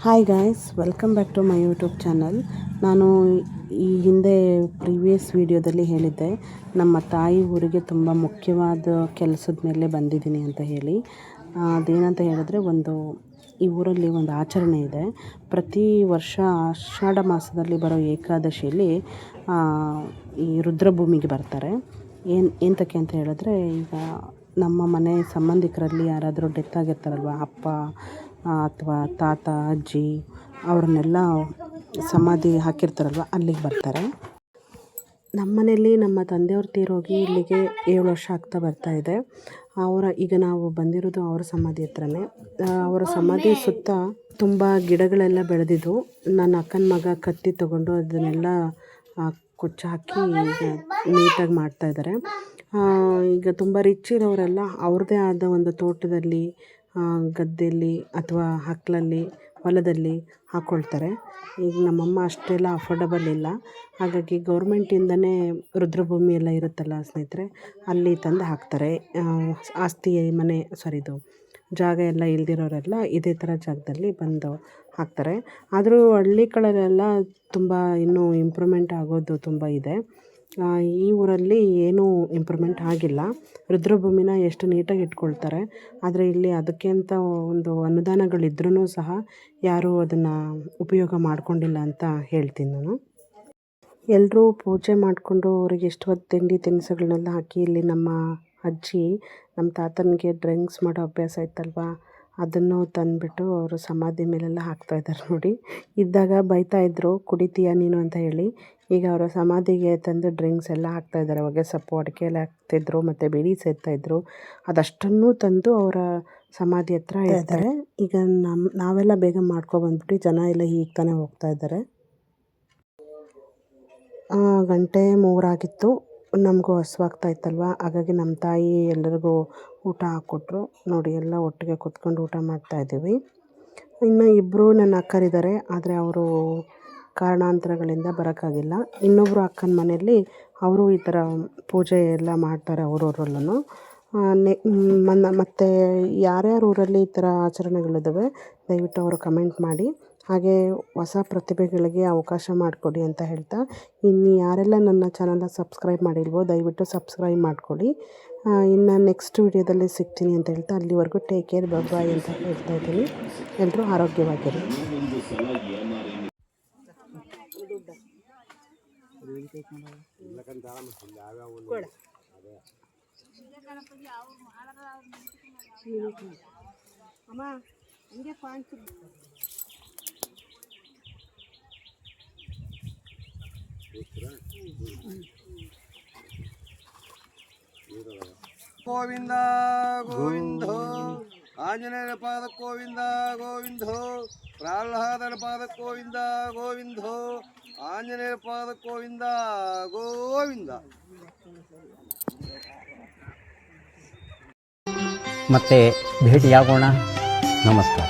Hi guys, welcome back to my YouTube channel. ನಾನು ಈ ಹಿಂದೆ ಪ್ರೀವಿಯಸ್ ವಿಡಿಯೋದಲ್ಲಿ ಹೇಳಿದ್ದೆ ನಮ್ಮ ತಾಯಿ ಊರಿಗೆ ತುಂಬ ಮುಖ್ಯವಾದ ಕೆಲಸದ ಮೇಲೆ ಬಂದಿದ್ದೀನಿ ಅಂತ ಹೇಳಿ. ಅದೇನಂತ ಹೇಳಿದ್ರೆ ಈ ಊರಲ್ಲಿ ಒಂದು ಆಚರಣೆ ಇದೆ. ಪ್ರತಿ ವರ್ಷ ಆಷಾಢ ಮಾಸದಲ್ಲಿ ಬರೋ ಏಕಾದಶಿಯಲ್ಲಿ ಈ ರುದ್ರಭೂಮಿಗೆ ಬರ್ತಾರೆ. ಎಂತಕ್ಕೆ ಅಂತ ಹೇಳಿದ್ರೆ, ಈಗ ನಮ್ಮ ಮನೆ ಸಂಬಂಧಿಕರಲ್ಲಿ ಯಾರಾದರೂ ಡೆತ್ ಆಗಿರ್ತಾರಲ್ವ, ಅಪ್ಪ ಅಥವಾ ತಾತ ಅಜ್ಜಿ ಅವ್ರನ್ನೆಲ್ಲ ಸಮಾಧಿ ಹಾಕಿರ್ತಾರಲ್ವ, ಅಲ್ಲಿಗೆ ಬರ್ತಾರೆ. ನಮ್ಮ ಮನೆಯಲ್ಲಿ ನಮ್ಮ ತಂದೆಯವ್ರು ತೀರೋಗಿ ಇಲ್ಲಿಗೆ 7 ವರ್ಷ ಆಗ್ತಾ ಬರ್ತಾಯಿದೆ. ಈಗ ನಾವು ಬಂದಿರೋದು ಅವರ ಸಮಾಧಿ ಹತ್ರನೇ. ಅವರ ಸಮಾಧಿ ಸುತ್ತ ತುಂಬ ಗಿಡಗಳೆಲ್ಲ ಬೆಳೆದಿದ್ದು. ನನ್ನ ಅಕ್ಕನ ಮಗ ಕತ್ತಿ ತೊಗೊಂಡು ಅದನ್ನೆಲ್ಲ ಕುಚ್ಚು ಹಾಕಿ ಈಗ ನೀಟಾಗಿ ಮಾಡ್ತಾಯಿದ್ದಾರೆ. ಈಗ ತುಂಬ ರಿಚ್ ಇರೋರೆಲ್ಲ ಅವ್ರದ್ದೇ ಆದ ಒಂದು ತೋಟದಲ್ಲಿ, ಗದ್ದೆಯಲ್ಲಿ ಅಥವಾ ಹಕ್ಕಲಲ್ಲಿ, ಹೊಲದಲ್ಲಿ ಹಾಕ್ಕೊಳ್ತಾರೆ. ಈಗ ನಮ್ಮಮ್ಮ ಅಷ್ಟೆಲ್ಲ ಅಫೋರ್ಡಬಲ್ ಇಲ್ಲ. ಹಾಗಾಗಿ ಗೌರ್ಮೆಂಟಿಂದನೇ ರುದ್ರಭೂಮಿ ಎಲ್ಲ ಇರುತ್ತಲ್ಲ ಸ್ನೇಹಿತರೆ, ಅಲ್ಲಿ ತಂದು ಹಾಕ್ತಾರೆ. ಜಾಗ ಎಲ್ಲ ಇಲ್ದಿರೋರೆಲ್ಲ ಇದೇ ಥರ ಜಾಗದಲ್ಲಿ ಬಂದು ಹಾಕ್ತಾರೆ. ಆದರೂ ಹಳ್ಳಿ ಕಡೆಯಲ್ಲೆಲ್ಲ ತುಂಬ ಇನ್ನೂ ಇಂಪ್ರೂವ್ಮೆಂಟ್ ಆಗೋದು ತುಂಬ ಇದೆ. ಈ ಊರಲ್ಲಿ ಏನೂ ಇಂಪ್ರೂವ್ಮೆಂಟ್ ಆಗಿಲ್ಲ. ರುದ್ರಭೂಮಿನ ಎಷ್ಟು ನೀಟಾಗಿ ಇಟ್ಕೊಳ್ತಾರೆ. ಆದರೆ ಇಲ್ಲಿ ಅದಕ್ಕೆ ಅಂತ ಒಂದು ಅನುದಾನಗಳಿದ್ರೂ ಸಹ ಯಾರೂ ಅದನ್ನು ಉಪಯೋಗ ಮಾಡ್ಕೊಂಡಿಲ್ಲ ಅಂತ ಹೇಳ್ತೀನಿ ನಾನು. ಎಲ್ಲರೂ ಪೂಜೆ ಮಾಡಿಕೊಂಡು ಅವ್ರಿಗೆ ಎಷ್ಟು ಹೊತ್ತು ತಿಂಡಿ ತಿನಿಸುಗಳನ್ನೆಲ್ಲ ಹಾಕಿ, ಇಲ್ಲಿ ನಮ್ಮ ಅಜ್ಜಿ ನಮ್ಮ ತಾತನಿಗೆ ಡ್ರಿಂಕ್ಸ್ ಮಾಡೋ ಅಭ್ಯಾಸ ಇತ್ತಲ್ವ, ಅದನ್ನು ತಂದುಬಿಟ್ಟು ಅವರು ಸಮಾಧಿ ಮೇಲೆಲ್ಲ ಹಾಕ್ತಾಯಿದ್ದಾರೆ ನೋಡಿ. ಇದ್ದಾಗ ಬೈತಾಯಿದ್ರು, ಕುಡಿತೀಯ ನೀನು ಅಂತ ಹೇಳಿ. ಈಗ ಅವರ ಸಮಾಧಿಗೆ ತಂದು ಡ್ರಿಂಕ್ಸ್ ಎಲ್ಲ ಹಾಕ್ತಾಯಿದ್ದಾರೆ. ಹೊಗೆ ಸೊಪ್ಪು, ಅಡಿಕೆ ಎಲ್ಲ ಹಾಕ್ತಿದ್ರು, ಮತ್ತು ಬಿಡಿ ಸೇರ್ತಾಯಿದ್ರು. ಅದಷ್ಟನ್ನೂ ತಂದು ಅವರ ಸಮಾಧಿ ಹತ್ರ ಇರ್ತಾರೆ. ಈಗ ನಾವೆಲ್ಲ ಬೇಗ ಮಾಡ್ಕೊಬಂದ್ಬಿಟ್ಟು ಜನ ಎಲ್ಲ ಈಗ ತಾನೇ ಹೋಗ್ತಾಯಿದ್ದಾರೆ. 2:03 ಆಗಿತ್ತು. ನಮಗೂ ಹಸುವಾಗ್ತಾ ಇತ್ತಲ್ವ, ಹಾಗಾಗಿ ನಮ್ಮ ತಾಯಿ ಎಲ್ಲರಿಗೂ ಊಟ ಹಾಕ್ಕೊಟ್ರು. ನೋಡಿ, ಎಲ್ಲ ಒಟ್ಟಿಗೆ ಕೂತ್ಕೊಂಡು ಊಟ ಮಾಡ್ತಾಯಿದ್ದೀವಿ. ಇನ್ನು ಇಬ್ಬರು ನನ್ನ ಅಕ್ಕರಿದ್ದಾರೆ, ಆದರೆ ಅವರು ಕಾರಣಾಂತರಗಳಿಂದ ಬರೋಕ್ಕಾಗಿಲ್ಲ. ಇನ್ನೊಬ್ಬರು ಅಕ್ಕನ ಮನೆಯಲ್ಲಿ ಅವರು ಈ ಥರ ಪೂಜೆ ಎಲ್ಲ ಮಾಡ್ತಾರೆ ಅವರವರಲ್ಲೂ. ಮತ್ತು ಯಾರ್ಯಾರ ಊರಲ್ಲಿ ಈ ಥರ ಆಚರಣೆಗಳಿದ್ದಾವೆ ದಯವಿಟ್ಟು ಅವರು ಕಮೆಂಟ್ ಮಾಡಿ. ಹಾಗೆ ಹೊಸ ಪ್ರತಿಭೆಗಳಿಗೆ ಅವಕಾಶ ಮಾಡಿಕೊಡಿ ಅಂತ ಹೇಳ್ತಾ, ಇನ್ನು ಯಾರೆಲ್ಲ ನನ್ನ ಚಾನಲ್ನ ಸಬ್ಸ್ಕ್ರೈಬ್ ಮಾಡಿಲ್ವೋ ದಯವಿಟ್ಟು ಸಬ್ಸ್ಕ್ರೈಬ್ ಮಾಡಿಕೊಡಿ. ಇನ್ನು ನೆಕ್ಸ್ಟ್ ವಿಡಿಯೋದಲ್ಲಿ ಸಿಗ್ತೀನಿ ಅಂತ ಹೇಳ್ತಾ, ಅಲ್ಲಿವರೆಗೂ ಟೇಕ್ ಕೇರ್, ಬಾಯ್ ಅಂತ ಹೇಳ್ತಾ ಇದ್ದೀನಿ. ಎಲ್ಲರೂ ಆರೋಗ್ಯವಾಗಿರಿ. ಗೋವಿಂದ ಗೋವಿಂದ, ಆಂಜನೇಯನ ಪಾದ ಗೋವಿಂದ ಗೋವಿಂದ, ಪ್ರಹ್ಲಾದನ ಪಾದ ಗೋವಿಂದ ಗೋವಿಂದ, ಆಂಜನೇಯ ಪಾದ ಗೋವಿಂದ ಗೋವಿಂದ. ಮತ್ತೆ ಭೇಟಿಯಾಗೋಣ. ನಮಸ್ಕಾರ.